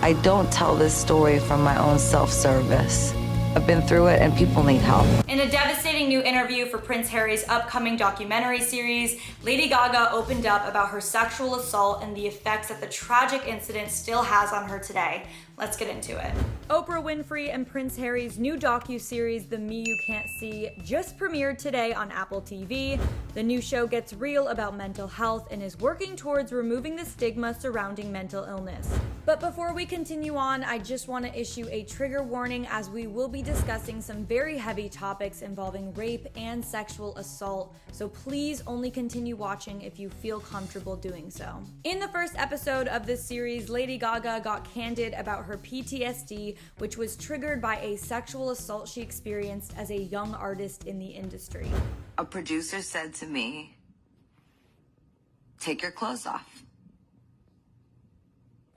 I don't tell this story from my own self-service. I've been through it and people need help. In a devastating new interview for Prince Harry's upcoming documentary series, Lady Gaga opened up about her sexual assault and the effects that the tragic incident still has on her today. Let's get into it. Oprah Winfrey and Prince Harry's new docuseries, The Me You Can't See, just premiered today on Apple TV. The new show gets real about mental health and is working towards removing the stigma surrounding mental illness. But before we continue on, I just want to issue a trigger warning as we will be discussing some very heavy topics involving rape and sexual assault, so please only continue watching if you feel comfortable doing so. In the first episode of this series, Lady Gaga got candid about her PTSD, which was triggered by a sexual assault she experienced as a young artist in the industry. A producer said to me, "Take your clothes off."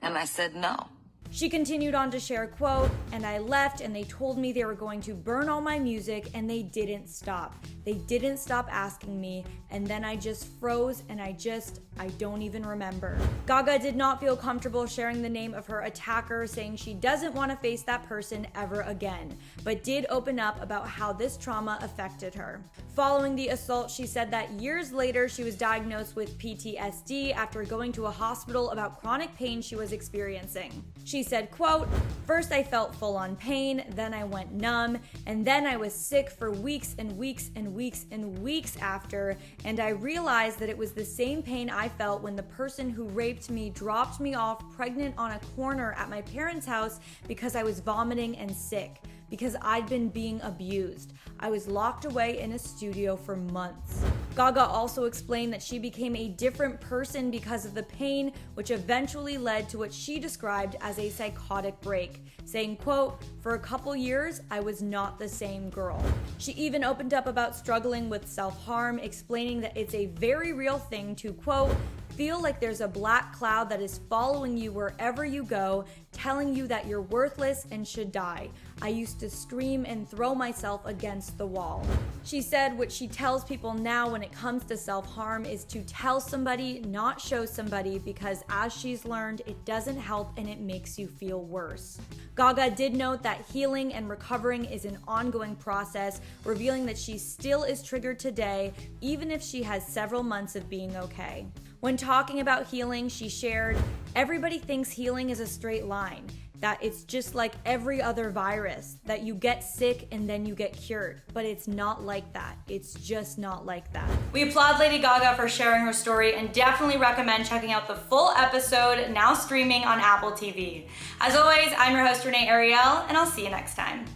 And I said no. She continued on to share, quote, "And I left and they told me they were going to burn all my music and they didn't stop. They didn't stop asking me, and then I just froze and I don't even remember." Gaga did not feel comfortable sharing the name of her attacker, saying she doesn't want to face that person ever again, but did open up about how this trauma affected her. Following the assault, she said that years later she was diagnosed with PTSD after going to a hospital about chronic pain she was experiencing. She said, quote, "First I felt full-on pain, then I went numb, and then I was sick for weeks and weeks and weeks and weeks after, and I realized that it was the same pain I felt when the person who raped me dropped me off pregnant on a corner at my parents' house because I was vomiting and sick, because I'd been being abused. I was locked away in a studio for months." Gaga also explained that she became a different person because of the pain, which eventually led to what she described as a psychotic break, saying, quote, "For a couple years, I was not the same girl." She even opened up about struggling with self-harm, explaining that it's a very real thing to, quote, "Feel like there's a black cloud that is following you wherever you go, telling you that you're worthless and should die. I used to scream and throw myself against the wall." She said what she tells people now when it comes to self-harm is to tell somebody, not show somebody, because as she's learned, it doesn't help and it makes you feel worse. Gaga did note that healing and recovering is an ongoing process, revealing that she still is triggered today, even if she has several months of being okay. When talking about healing, she shared, "Everybody thinks healing is a straight line, that it's just like every other virus, that you get sick and then you get cured. But it's not like that. It's just not like that." We applaud Lady Gaga for sharing her story and definitely recommend checking out the full episode, now streaming on Apple TV. As always, I'm your host, Renee Ariel, and I'll see you next time.